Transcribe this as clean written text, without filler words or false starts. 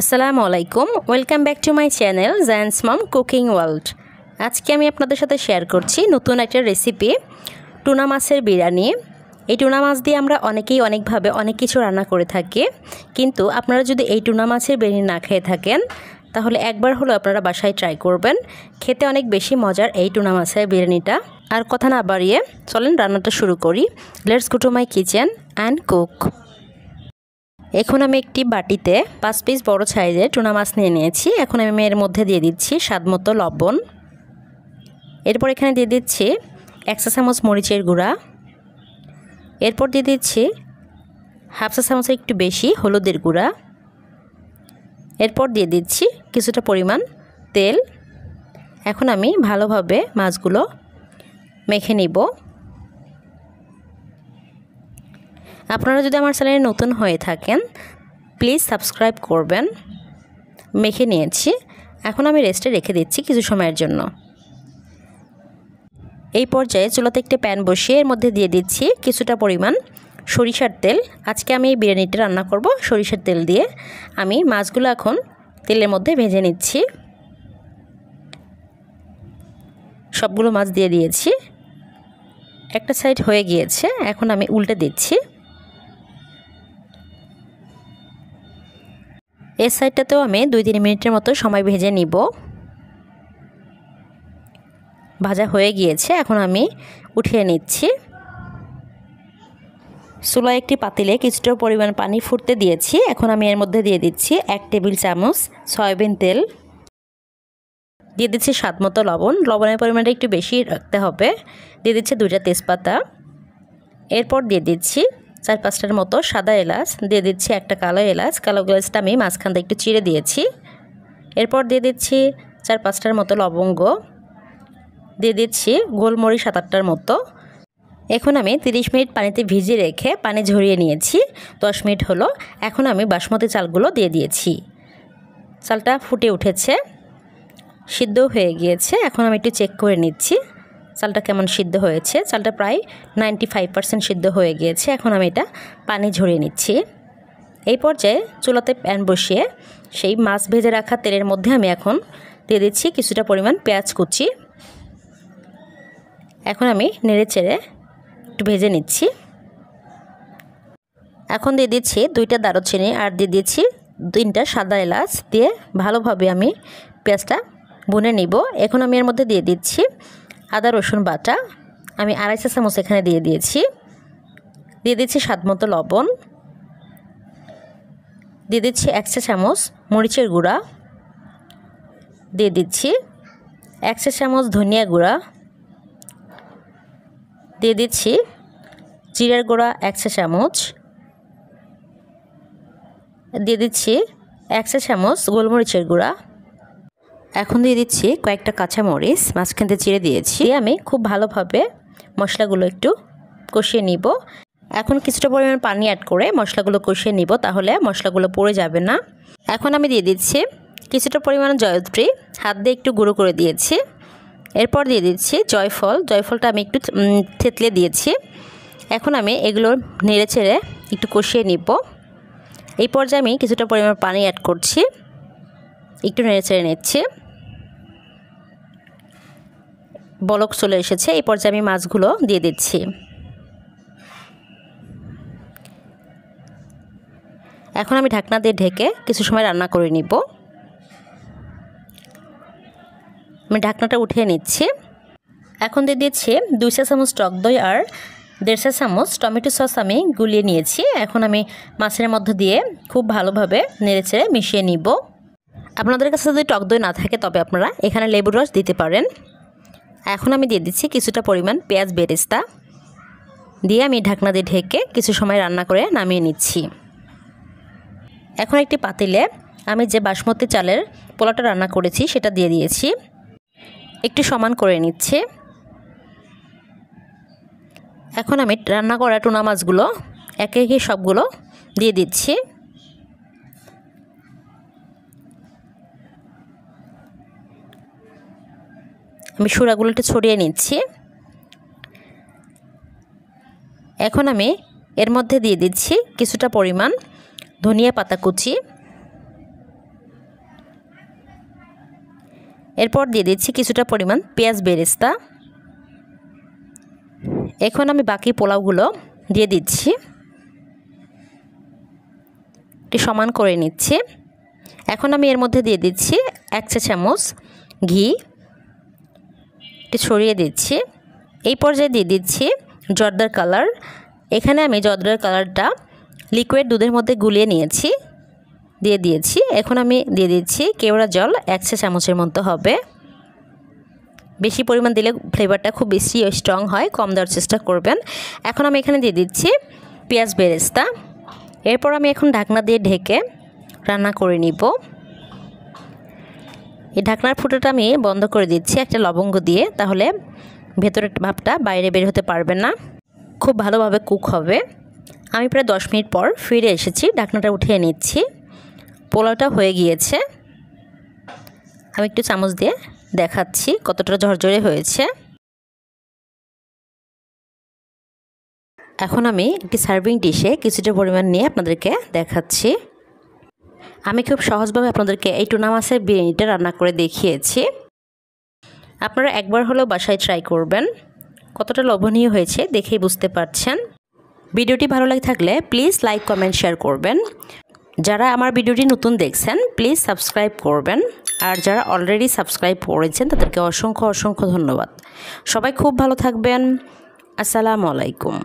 আসসালামু আলাইকুম, welcome back to my channel জায়ান্স মম কুকিং ওয়ার্ল্ড। আজকে আমি আপনাদের সাথে শেয়ার করছি নতুন একটা রেসিপি, টুনা মাছের বিরিয়ানি। এই টুনা মাছ দিয়ে আমরা অনেকেই অনেকভাবে অনেক কিছু রান্না করে থাকি, কিন্তু আপনারা যদি এই টুনা মাছের বিরিয়ানি না খেয়ে থাকেন তাহলে একবার হলো আপনারা বাসায় ট্রাই করবেন। খেতে অনেক বেশি মজার এই টুনা মাছের বিরিয়ানিটা। আর কথা না বাড়িয়ে চলেন রান্নাটা শুরু করি। Let's go to my kitchen and cook. এখন আমি একটি বাটিতে 5 পিস বড় সাইজের টুনা মাছ নিয়ে নিয়েছি। এখন আমি এর মধ্যে দিয়ে দিচ্ছি স্বাদমতো লবণ। এরপর এখানে দিয়ে দিচ্ছি 1 চা চামচ মরিচের গুঁড়া। এরপর দিয়ে দিচ্ছি 1/2 চা চামচের একটু বেশি হলুদের গুঁড়া। এরপর দিয়ে দিচ্ছি কিছুটা পরিমাণ তেল। এখন আমি ভালোভাবে মাছগুলো মেখে নিব। আপনারা যদি আমার চ্যানেলে নতুন হয়ে থাকেন প্লিজ সাবস্ক্রাইব করবেন। মেখে নিয়েছি, এখন আমি রেস্টে রেখে দিচ্ছি কিছু সময়ের জন্য। এই পর্যায়ে চুলাতে একটি প্যান বসিয়ে এর মধ্যে দিয়ে দিচ্ছি কিছুটা পরিমাণ সরিষার তেল। আজকে আমি এই বিরিয়ানিটা রান্না করব সরিষার তেল দিয়ে। আমি মাছগুলো এখন তেলের মধ্যে ভেজে নিচ্ছি। সবগুলো মাছ দিয়ে দিয়েছি, একটা সাইড হয়ে গিয়েছে। এখন আমি উল্টে দিচ্ছি। এই সাইডটাতেও আমি 2-3 মিনিটের মতো সময় ভেজে নিব। ভাজা হয়ে গিয়েছে, এখন আমি উঠিয়ে নিচ্ছি। চুলায় একটি পাতিলে কিছুটা পরিমাণ পানি ফুটতে দিয়েছি। এখন আমি এর মধ্যে দিয়ে দিচ্ছি 1 টেবিল চামচ সয়াবিন তেল। দিয়ে দিচ্ছি স্বাদমতো লবণ। লবণের পরিমাণটা একটু বেশি রাখতে হবে। দিয়ে দিচ্ছি 2টা তেজপাতা। এরপর দিয়ে দিচ্ছি 4-5টার মতো সাদা এলাচ। দিয়ে দিচ্ছি একটা কালো এলাচ। কালো এলাচটা আমি মাঝখানটা একটু চিড়ে দিয়েছি। এরপর দিয়ে দিচ্ছি 4-5টার মতো লবঙ্গ। দিয়ে দিচ্ছি গোলমরিচ 7-8টার মতো। এখন আমি 30 মিনিট পানিতে ভিজিয়ে রেখে পানি ঝরিয়ে নিয়েছি। 10 মিনিট হলো। এখন আমি বাসমতি চালগুলো দিয়ে দিয়েছি। চালটা ফুটে উঠেছে, সিদ্ধ হয়ে গিয়েছে। এখন আমি একটু চেক করে নিচ্ছি চালটা কেমন সিদ্ধ হয়েছে। চালটা প্রায় 95% সিদ্ধ হয়ে গিয়েছে। এখন আমি এটা পানি ঝরিয়ে নিচ্ছি। এই পর্যায়ে চুলাতে প্যান বসিয়ে সেই মাছ ভেজে রাখা তেলের মধ্যে আমি এখন দিয়ে দিচ্ছি কিছুটা পরিমাণ পেঁয়াজ কুচি। এখন আমি নেড়ে চেড়ে একটু ভেজে নিচ্ছি। এখন দিয়ে দিচ্ছি 2টা দারুচিনি আর দিয়ে দিচ্ছি 3টা সাদা এলাচ। দিয়ে ভালোভাবে আমি পেঁয়াজটা ভুনে নিব। এখন আমি এর মধ্যে দিয়ে দিচ্ছি আদা রসুন বাটা। আমি 2.5 চা চামচ এখানে দিয়ে দিয়েছি। দিয়ে দিচ্ছি স্বাদমতো লবণ। দিয়ে দিচ্ছি 1 চা চামচ মরিচের গুঁড়া। দিয়ে দিচ্ছি 1 চা চামচ ধনিয়া গুঁড়া। দিয়ে দিচ্ছি জিরার গুঁড়া 1 চা চামচ। দিয়ে দিচ্ছি 1 চা চামচ গোলমরিচের গুঁড়া। এখন দিয়ে দিচ্ছি কয়েকটা কাঁচামরিচ মাঝখান থেকে চিড়ে দিয়েছি। আমি খুব ভালোভাবে মশলাগুলো একটু কষিয়ে নিব। এখন কিছুটা পরিমাণ পানি অ্যাড করে মশলাগুলো কষিয়ে নিব, তাহলে মশলাগুলো পড়ে যাবে না। এখন আমি দিয়ে দিচ্ছি কিছুটা পরিমাণ জয়ত্রী, হাত দিয়ে একটু গুঁড়ো করে দিয়েছি। এরপর দিয়ে দিচ্ছি জয়ফল। জয়ফলটা আমি একটু থেতলে দিয়েছি। এখন আমি এগুলো নেড়ে চেড়ে একটু কষিয়ে নিব। এই পর্যায়ে আমি কিছুটা পরিমাণ পানি অ্যাড করছি, একটু নেড়ে চেড়ে নিচ্ছি। বলক চলে এসেছে। এই পর্যায়ে আমি মাছগুলো দিয়ে দিচ্ছি। এখন আমি ঢাকনা দিয়ে ঢেকে কিছু সময় রান্না করে নিব। আমি ঢাকনাটা উঠিয়ে নিচ্ছি। এখন দিয়ে দিচ্ছি 2 চা চামচ টক দই আর 1.5 চা চামচ টমেটো সস আমি গুলিয়ে নিয়েছি। এখন আমি মাছের মধ্যে দিয়ে খুব ভালোভাবে নেড়েচেড়ে মিশিয়ে নিব। আপনাদের কাছে যদি টক দই না থাকে তবে আপনারা এখানে লেবুর রস দিতে পারেন। এখন আমি দিয়ে দিচ্ছি কিছুটা পরিমাণ পেঁয়াজ বেরেস্তা। দিয়ে আমি ঢাকনা দিয়ে ঢেকে কিছু সময় রান্না করে নামিয়ে নিচ্ছি। এখন একটি পাতিলে আমি যে বাসমতি চালের পোলাওটা রান্না করেছি সেটা দিয়ে দিয়েছি। একটু সমান করে নিচ্ছি। এখন আমি রান্না করা টুনা মাছগুলো একে একে সবগুলো দিয়ে দিচ্ছি। আমি সুরাগুলোটা ছড়িয়ে নিচ্ছি। এখন আমি এর মধ্যে দিয়ে দিচ্ছি কিছুটা পরিমাণ ধনিয়া পাতা কুচি। এরপর দিয়ে দিচ্ছি কিছুটা পরিমাণ পেঁয়াজ বেরেস্তা। এখন আমি বাকি পোলাওগুলো দিয়ে দিচ্ছি, একটু সমান করে নিচ্ছি। এখন আমি এর মধ্যে দিয়ে দিচ্ছি 1 চা চামচ ঘি, একটু ছড়িয়ে দিচ্ছি। এই পর্যায়ে দিয়ে দিচ্ছি জর্দার কালার। এখানে আমি জর্দার কালারটা লিকুইড দুধের মধ্যে গুলিয়ে নিয়েছি, দিয়ে দিয়েছি। এখন আমি দিয়ে দিচ্ছি কেওড়া জল 1 চা চামচের মতো হবে। বেশি পরিমাণ দিলে ফ্লেভারটা খুব বেশি স্ট্রং হয়, কম দেওয়ার চেষ্টা করবেন। এখন আমি এখানে দিয়ে দিচ্ছি পেঁয়াজ বেরেস্তা। এরপর আমি এখন ঢাকনা দিয়ে ঢেকে রান্না করে নিব। এই ঢাকনার ফুটোটা আমি বন্ধ করে দিচ্ছি একটা লবঙ্গ দিয়ে, তাহলে ভেতরের ভাবটা বাইরে বের হতে পারবে না, খুব ভালোভাবে কুক হবে। আমি প্রায় 10 মিনিট পর ফিরে এসেছি, ঢাকনাটা উঠিয়ে নিচ্ছি। পোলাওটা হয়ে গিয়েছে। আমি একটু চামচ দিয়ে দেখাচ্ছি কতটা ঝরঝরে হয়েছে। এখন আমি একটি সার্ভিং ডিশে কিছুটা পরিমাণ নিয়ে আপনাদেরকে দেখাচ্ছি। আমি খুব সহজভাবে আপনাদেরকে এই টুনা মাছের বিরিয়ানিটা রান্না করে দেখিয়েছি। আপনারা একবার হলেও বাসায় ট্রাই করবেন, কতটা লোভনীয় হয়েছে দেখেই বুঝতে পারছেন। ভিডিওটি ভালো লাগে থাকলে প্লিজ লাইক, কমেন্ট, শেয়ার করবেন। যারা আমার ভিডিওটি নতুন দেখছেন প্লিজ সাবস্ক্রাইব করবেন, আর যারা অলরেডি সাবস্ক্রাইব করেছেন তাদেরকে অসংখ্য অসংখ্য ধন্যবাদ। সবাই খুব ভালো থাকবেন। আসসালামু আলাইকুম।